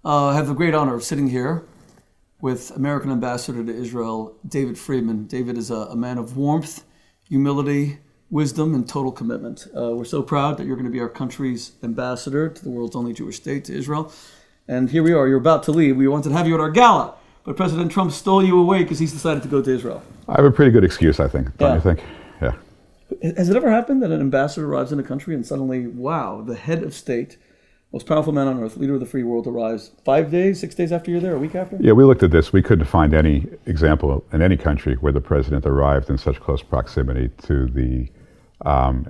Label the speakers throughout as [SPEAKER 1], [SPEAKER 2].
[SPEAKER 1] I have the great honor of sitting here with American Ambassador to Israel, David Friedman. David is a man of warmth, humility, wisdom, and total commitment. We're so proud that you're going to be our country's ambassador to the world's only Jewish state, to Israel. And here we are. You're about to leave. We wanted to have you at our gala, but President Trump stole you away because he's decided to go to Israel.
[SPEAKER 2] I have a pretty good excuse, I think. Don't you think? Yeah.
[SPEAKER 1] Has it ever happened that an ambassador arrives in a country and suddenly, wow, the head of state, most powerful man on earth, leader of the free world, arrives 5 days, 6 days after you're there, a week after?
[SPEAKER 2] Yeah, we looked at this. We couldn't find any example in any country where the president arrived in such close proximity to the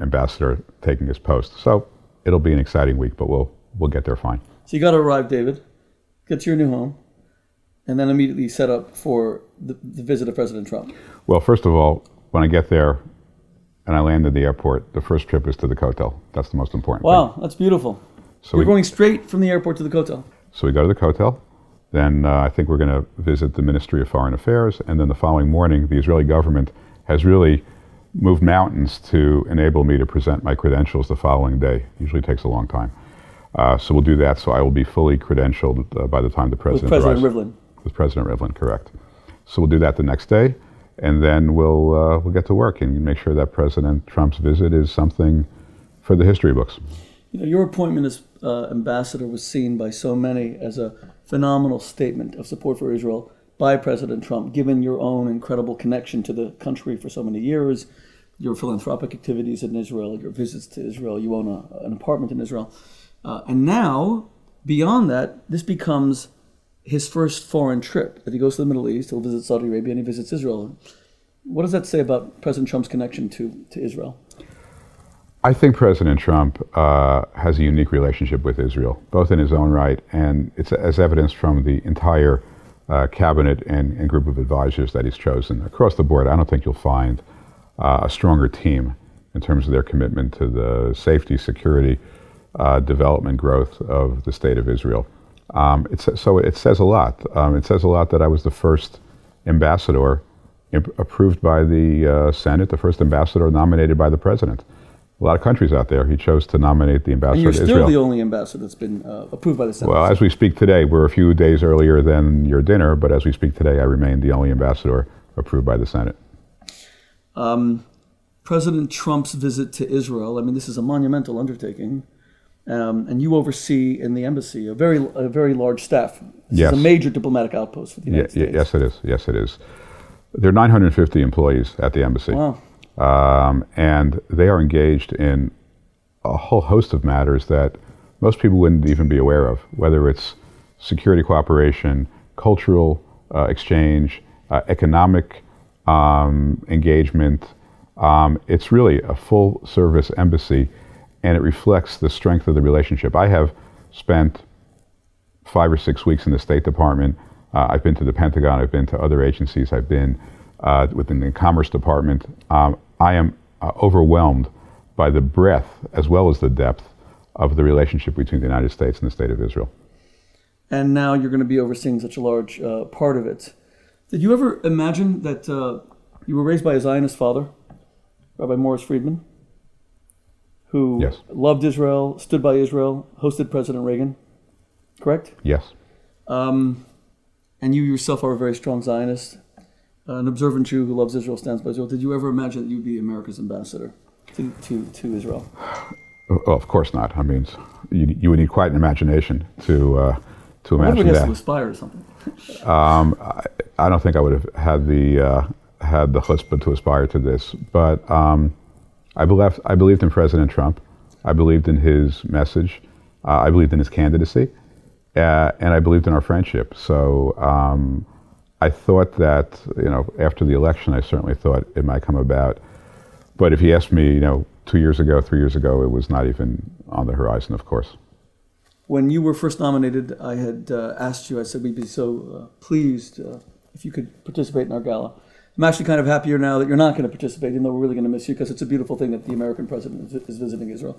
[SPEAKER 2] ambassador taking his post. So it'll be an exciting week, but we'll get there fine.
[SPEAKER 1] So you got to arrive, David, get to your new home, and then immediately set up for the visit of President Trump.
[SPEAKER 2] Well, first of all, when I get there and I land at the airport, the first trip is to the Kotel. That's the most important thing.
[SPEAKER 1] Wow, that's beautiful. So you're going straight from the airport to the Kotel.
[SPEAKER 2] So we go to the Kotel. Then I think we're going to visit the Ministry of Foreign Affairs. And then the following morning, the Israeli government has really moved mountains to enable me to present my credentials the following day. Usually takes a long time. So we'll do that. So I will be fully credentialed by the time the president arrives.
[SPEAKER 1] With President Rivlin.
[SPEAKER 2] With President Rivlin, correct. So we'll do that the next day. And then we'll get to work and make sure that President Trump's visit is something for the history books.
[SPEAKER 1] You know, your appointment as ambassador was seen by so many as a phenomenal statement of support for Israel by President Trump, given your own incredible connection to the country for so many years, your philanthropic activities in Israel, your visits to Israel, you own an apartment in Israel. And now, beyond that, this becomes his first foreign trip, that he goes to the Middle East, he'll visit Saudi Arabia, and he visits Israel. What does that say about President Trump's connection to Israel?
[SPEAKER 2] I think President Trump has a unique relationship with Israel, both in his own right, and it's as evidenced from the entire cabinet and group of advisors that he's chosen. Across the board, I don't think you'll find a stronger team in terms of their commitment to the safety, security, development, growth of the state of Israel. So it says a lot. It says a lot that I was the first ambassador approved by the Senate, the first ambassador nominated by the president. A lot of countries out there, he chose to nominate the ambassador to Israel.
[SPEAKER 1] And you're still the only ambassador that's been approved by the Senate.
[SPEAKER 2] Well, as we speak today, we're a few days earlier than your dinner, but as we speak today, I remain the only ambassador approved by the Senate.
[SPEAKER 1] President Trump's visit to Israel, I mean, this is a monumental undertaking, and you oversee in the embassy a very large staff. This is a major diplomatic outpost for the United States.
[SPEAKER 2] Yes, it is. Yes, it is. There are 950 employees at the embassy.
[SPEAKER 1] Wow.
[SPEAKER 2] And they are engaged in a whole host of matters that most people wouldn't even be aware of, whether it's security cooperation, cultural exchange, economic engagement. It's really a full-service embassy, and it reflects the strength of the relationship. I have spent 5 or 6 weeks in the State Department. I've been to the Pentagon. I've been to other agencies. I've been within the Commerce Department. I am overwhelmed by the breadth as well as the depth of the relationship between the United States and the State of Israel.
[SPEAKER 1] And now you're going to be overseeing such a large part of it. Did you ever imagine that you were raised by a Zionist father, Rabbi Morris Friedman, who loved Israel, stood by Israel, hosted President Reagan, correct?
[SPEAKER 2] Yes.
[SPEAKER 1] And you yourself are a very strong Zionist, an observant Jew who loves Israel, stands by Israel. Did you ever imagine that you'd be America's ambassador to Israel?
[SPEAKER 2] Well, of course not. I mean, you would need quite an imagination to imagine that.
[SPEAKER 1] Everybody has to aspire to something.
[SPEAKER 2] I don't think I would have had the chutzpah to aspire to this, but I believed in President Trump. I believed in his message. I believed in his candidacy, and I believed in our friendship. So I thought that, after the election, I certainly thought it might come about. But if you asked me, 2 years ago, 3 years ago, it was not even on the horizon, of course.
[SPEAKER 1] When you were first nominated, I had asked you, I said, we'd be so pleased if you could participate in our gala. I'm actually kind of happier now that you're not going to participate, even though we're really going to miss you, because it's a beautiful thing that the American president is visiting Israel.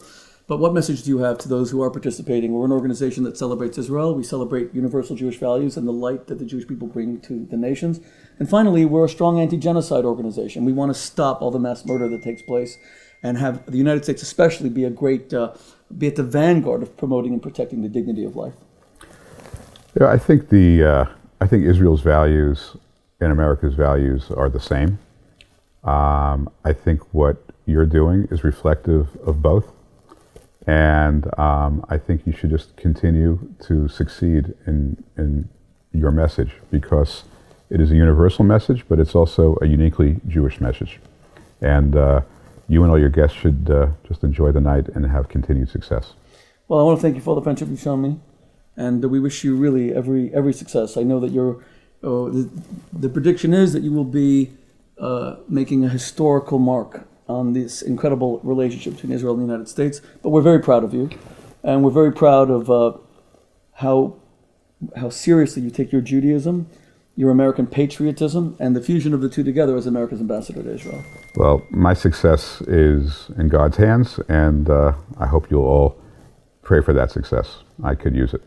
[SPEAKER 1] But what message do you have to those who are participating? We're an organization that celebrates Israel. We celebrate universal Jewish values and the light that the Jewish people bring to the nations. And finally, we're a strong anti-genocide organization. We want to stop all the mass murder that takes place and have the United States especially be a great, be at the vanguard of promoting and protecting the dignity of life.
[SPEAKER 2] Yeah, I think Israel's values and America's values are the same. I think what you're doing is reflective of both, and I think you should just continue to succeed in your message, because it is a universal message, but it's also a uniquely Jewish message. And you and all your guests should just enjoy the night and have continued success.
[SPEAKER 1] Well, I want to thank you for all the friendship you've shown me, and we wish you really every success. I know that the prediction is that you will be making a historical mark on this incredible relationship between Israel and the United States. But we're very proud of you, and we're very proud of how seriously you take your Judaism, your American patriotism, and the fusion of the two together as America's ambassador to Israel.
[SPEAKER 2] Well, my success is in God's hands, and I hope you'll all pray for that success. I could use it.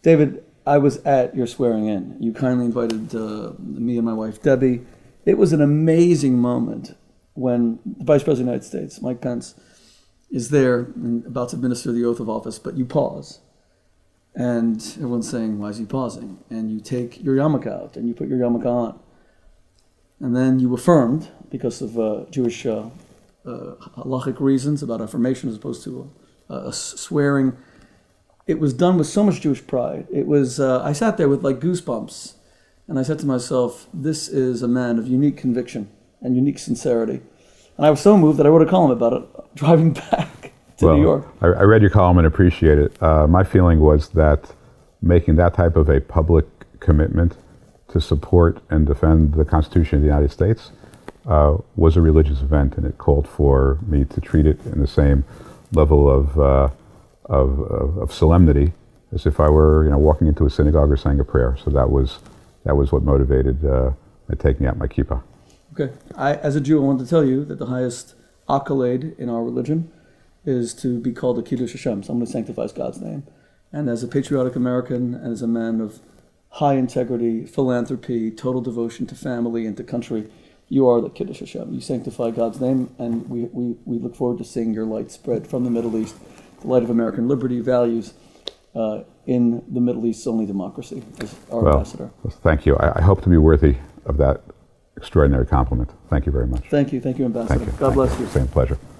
[SPEAKER 1] David, I was at your swearing in. You kindly invited me and my wife, Debbie. It was an amazing moment when the Vice President of the United States, Mike Pence, is there and about to administer the oath of office, but you pause. And everyone's saying, why is he pausing? And you take your yarmulke out and you put your yarmulke on. And then you affirmed, because of Jewish halachic reasons about affirmation as opposed to a swearing. It was done with so much Jewish pride. It was, I sat there with like goosebumps, and I said to myself, this is a man of unique conviction and unique sincerity. And I was so moved that I wrote a column about it, driving back to New York.
[SPEAKER 2] I read your column and appreciate it. My feeling was that making that type of a public commitment to support and defend the Constitution of the United States was a religious event, and it called for me to treat it in the same level of solemnity as if I were, walking into a synagogue or saying a prayer. So that was what motivated my taking out my kippah.
[SPEAKER 1] Okay. As a Jew, I want to tell you that the highest accolade in our religion is to be called a Kiddush Hashem, someone who sanctifies God's name. And as a patriotic American and as a man of high integrity, philanthropy, total devotion to family and to country, you are the Kiddush Hashem. You sanctify God's name, and we look forward to seeing your light spread from the Middle East, the light of American liberty, values, in the Middle East's only democracy, as our ambassador.
[SPEAKER 2] Thank you. I hope to be worthy of that extraordinary compliment. Thank you very much.
[SPEAKER 1] Thank you, Ambassador.
[SPEAKER 2] Thank you.
[SPEAKER 1] God bless you.
[SPEAKER 2] Same pleasure.